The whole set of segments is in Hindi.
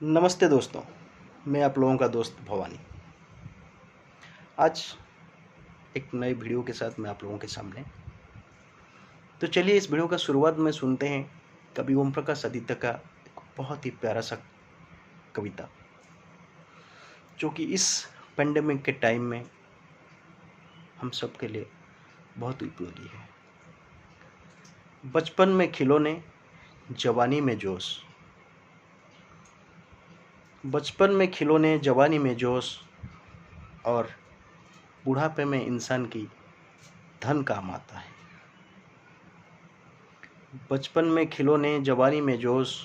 नमस्ते दोस्तों, मैं आप लोगों का दोस्त भवानी। आज एक नए वीडियो के साथ मैं आप लोगों के सामने। तो चलिए इस वीडियो का शुरुआत में सुनते हैं कवि ओम प्रकाश आदित्य का एक बहुत ही प्यारा सा कविता, जो कि इस पेंडेमिक के टाइम में हम सब के लिए बहुत उपयोगी है। बचपन में खिलौने, जवानी में जोश। बचपन में खिलौने, जवानी में जोश और बुढ़ापे में इंसान की धन काम आता है। बचपन में खिलौने, जवानी में जोश,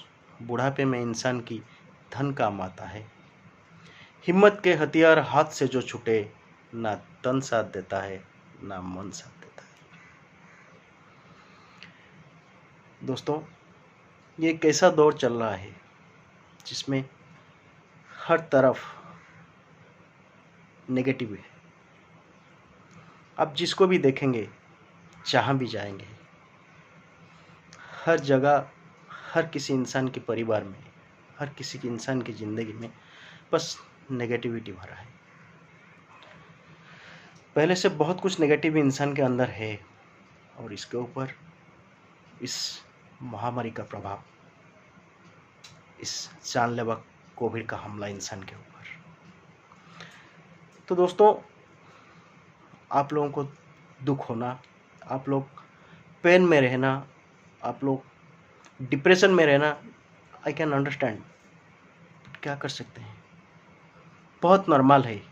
बुढ़ापे में इंसान की धन काम आता है। हिम्मत के हथियार हाथ से जो छूटे, ना तन साथ देता है ना मन साथ देता है। दोस्तों, ये एक ऐसा दौर चल रहा है जिसमें हर तरफ नेगेटिव है। आप जिसको भी देखेंगे, जहाँ भी जाएंगे, हर जगह, हर किसी इंसान के परिवार में, हर किसी की इंसान की ज़िंदगी में बस नेगेटिविटी भरा है। पहले से बहुत कुछ नेगेटिव इंसान के अंदर है और इसके ऊपर इस महामारी का प्रभाव, इस जानलेवा कोविड का हमला इंसान के ऊपर। तो दोस्तों, आप लोगों को दुख होना, आप लोग पेन में रहना, आप लोग डिप्रेशन में रहना, आई कैन अंडरस्टैंड। क्या कर सकते हैं, बहुत नॉर्मल है।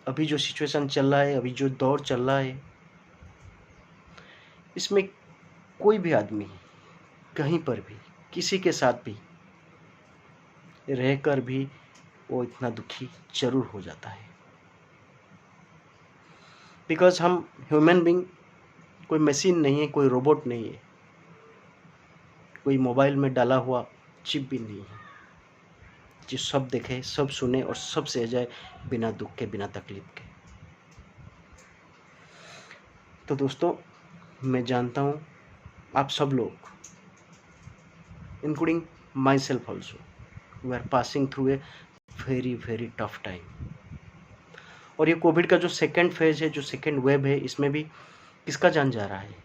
अभी जो सिचुएशन चल रहा है, अभी जो दौर चल रहा है, इसमें कोई भी आदमी कहीं पर भी, किसी के साथ भी रहकर भी वो इतना दुखी जरूर हो जाता है। बिकॉज हम ह्यूमन बीइंग कोई मशीन नहीं है, कोई रोबोट नहीं है, कोई मोबाइल में डाला हुआ चिप भी नहीं है जो सब देखे, सब सुने और सब सह जाए बिना दुख के, बिना तकलीफ के। तो दोस्तों, मैं जानता हूँ आप सब लोग, including myself also, we are passing through a very very tough time. और ये कोविड का जो सेकेंड फेज है, जो सेकेंड वेव है, इसमें भी किसका जान जा रहा है?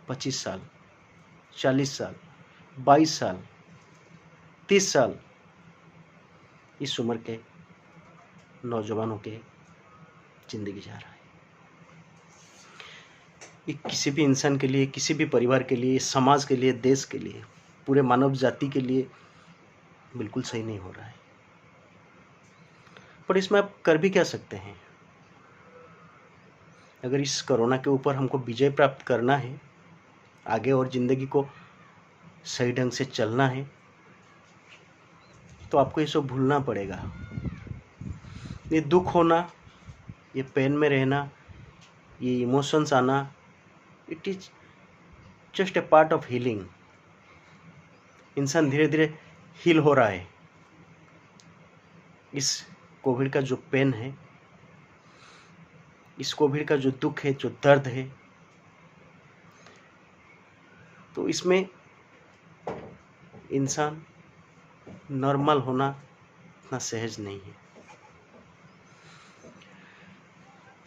25 साल, 40 साल, 22 साल, 30 साल, इस उम्र के नौजवानों के जिंदगी जा रहा है। ये किसी भी इंसान के लिए, किसी भी परिवार के लिए, समाज के लिए, देश के लिए, पूरे मानव जाति के लिए बिल्कुल सही नहीं हो रहा है। पर इसमें आप कर भी क्या सकते हैं? अगर इस कोरोना के ऊपर हमको विजय प्राप्त करना है, आगे और ज़िंदगी को सही ढंग से चलना है, तो आपको ये सब भूलना पड़ेगा। ये दुख होना, ये पेन में रहना, ये इमोशंस आना, it is just a part of healing. इंसान धीरे धीरे हील हो रहा है। इस कोविड का जो पेन है, इस कोविड का जो दुख है, जो दर्द है, तो इसमें इंसान नॉर्मल होना इतना सहज नहीं है।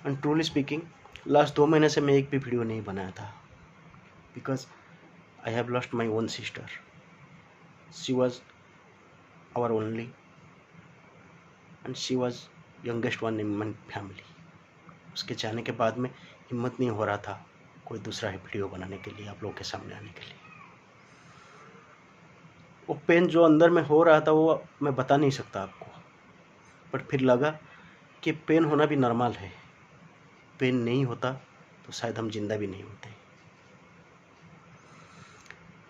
एंड ट्रूली स्पीकिंग, लास्ट 2 महीने से मैं एक भी वीडियो नहीं बनाया था, because I have lost my own sister. She was our only and she was youngest one in my family. उसके जाने के बाद में हिम्मत नहीं हो रहा था कोई दूसरा वीडियो बनाने के लिए, आप लोगों के सामने आने के लिए। वो पेन जो अंदर में हो रहा था वो मैं बता नहीं सकता आपको, बट फिर लगा कि पेन होना भी नॉर्मल है। पेन नहीं होता तो शायद हम जिंदा भी नहीं होते।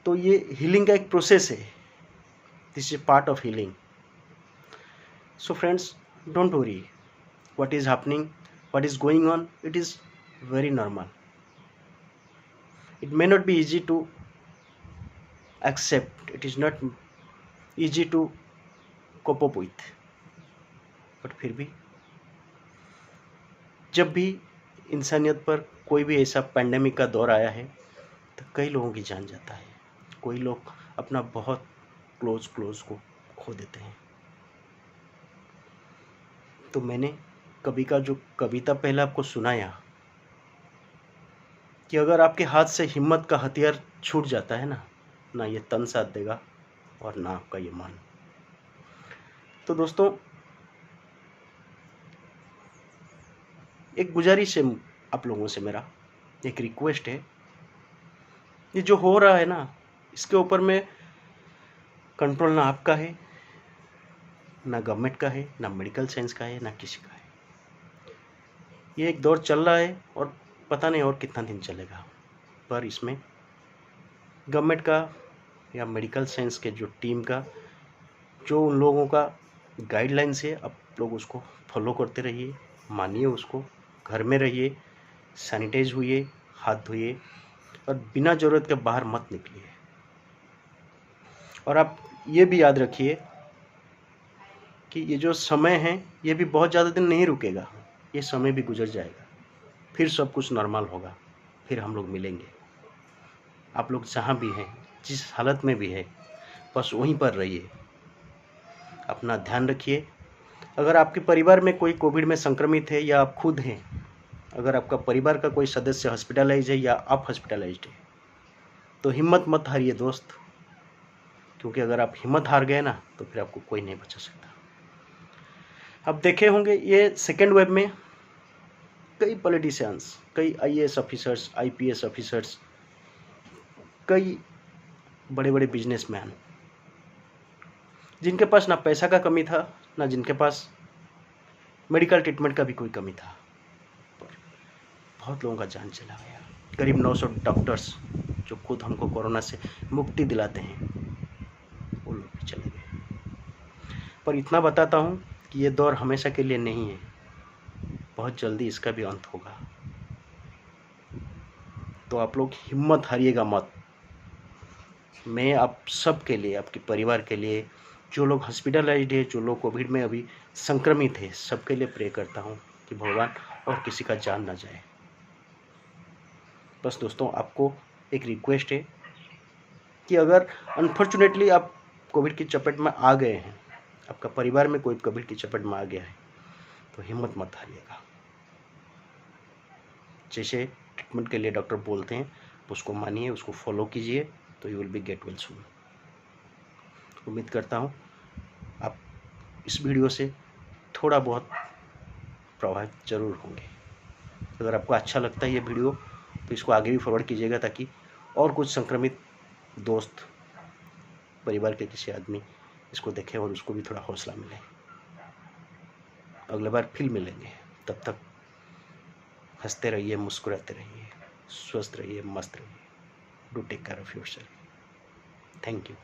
तो ये हीलिंग का एक प्रोसेस है। This is part of healing. So friends, don't worry what is happening, what is going on. It is very normal. It may not be easy to accept, it is not easy to cope up with, but फिर भी जब भी इंसानियत पर कोई भी ऐसा पैंडेमिक का दौर आया है, तो कई लोगों की जान जाता है। कोई लोग अपना बहुत क्लोज को खो देते हैं। तो मैंने कवि का जो कविता पहले आपको सुनाया कि अगर आपके हाथ से हिम्मत का हथियार छूट जाता है ना ये तन साथ देगा और ना आपका ये मन। तो दोस्तों, एक गुजारिश है आप लोगों से, मेरा एक रिक्वेस्ट है, ये जो हो रहा है ना इसके ऊपर में कंट्रोल ना आपका है, ना गवर्नमेंट का है, ना मेडिकल साइंस का है, ना किसी का है। ये एक दौर चल रहा है और पता नहीं और कितना दिन चलेगा, पर इसमें गवर्नमेंट का या मेडिकल साइंस के जो टीम का जो उन लोगों का गाइडलाइंस है, आप लोग उसको फॉलो करते रहिए, मानिए उसको, घर में रहिए, सैनिटाइज हुइए, हाथ धोइए और बिना ज़रूरत के बाहर मत निकलिए। और आप ये भी याद रखिए कि ये जो समय है ये भी बहुत ज़्यादा दिन नहीं रुकेगा, ये समय भी गुजर जाएगा, फिर सब कुछ नॉर्मल होगा, फिर हम लोग मिलेंगे। आप लोग जहाँ भी हैं, जिस हालत में भी है, बस वहीं पर रहिए, अपना ध्यान रखिए। अगर आपके परिवार में कोई कोविड में संक्रमित है या आप खुद हैं, अगर आपका परिवार का कोई सदस्य हॉस्पिटलाइज है या आप हॉस्पिटलाइज्ड है, तो हिम्मत मत हारिए दोस्त, क्योंकि अगर आप हिम्मत हार गए ना तो फिर आपको कोई नहीं बचा सकता। आप देखे होंगे ये सेकेंड वेव में कई पॉलिटिशियंस, कई IAS ऑफिसर्स, IPS ऑफिसर्स, कई बड़े बड़े बिजनेसमैन, जिनके पास ना पैसा का कमी था, ना जिनके पास मेडिकल ट्रीटमेंट का भी कोई कमी था, पर बहुत लोगों का जान चला गया। करीब 900 डॉक्टर्स जो खुद हमको कोरोना से मुक्ति दिलाते हैं, वो लोग भी चले गए। पर इतना बताता हूँ कि ये दौर हमेशा के लिए नहीं है, बहुत जल्दी इसका भी अंत होगा। तो आप लोग हिम्मत हारिएगा मत। मैं आप सब के लिए, आपके परिवार के लिए, जो लोग हॉस्पिटलाइज्ड है, जो लोग कोविड में अभी संक्रमित है, सबके लिए प्रे करता हूँ कि भगवान और किसी का जान ना जाए। बस दोस्तों, आपको एक रिक्वेस्ट है कि अगर अनफॉर्चुनेटली आप कोविड की चपेट में आ गए हैं, आपका परिवार में कोई कोविड की चपेट में आ गया है, तो हिम्मत मत हारिएगा। जैसे ट्रीटमेंट के लिए डॉक्टर बोलते हैं उसको मानिए, उसको फॉलो कीजिए, तो you will be get well soon. उम्मीद करता हूँ आप इस वीडियो से थोड़ा बहुत प्रभावित जरूर होंगे। अगर आपको अच्छा लगता है ये वीडियो तो इसको आगे भी फॉरवर्ड कीजिएगा, ताकि और कुछ संक्रमित दोस्त, परिवार के किसी आदमी इसको देखें और उसको भी थोड़ा हौसला मिले। अगले बार फिर मिलेंगे, तब तक हंसते रहिए, मुस्कुराते रहिए, स्वस्थ रहिए, मस्त रहिए। Do take care of yourself. Thank you.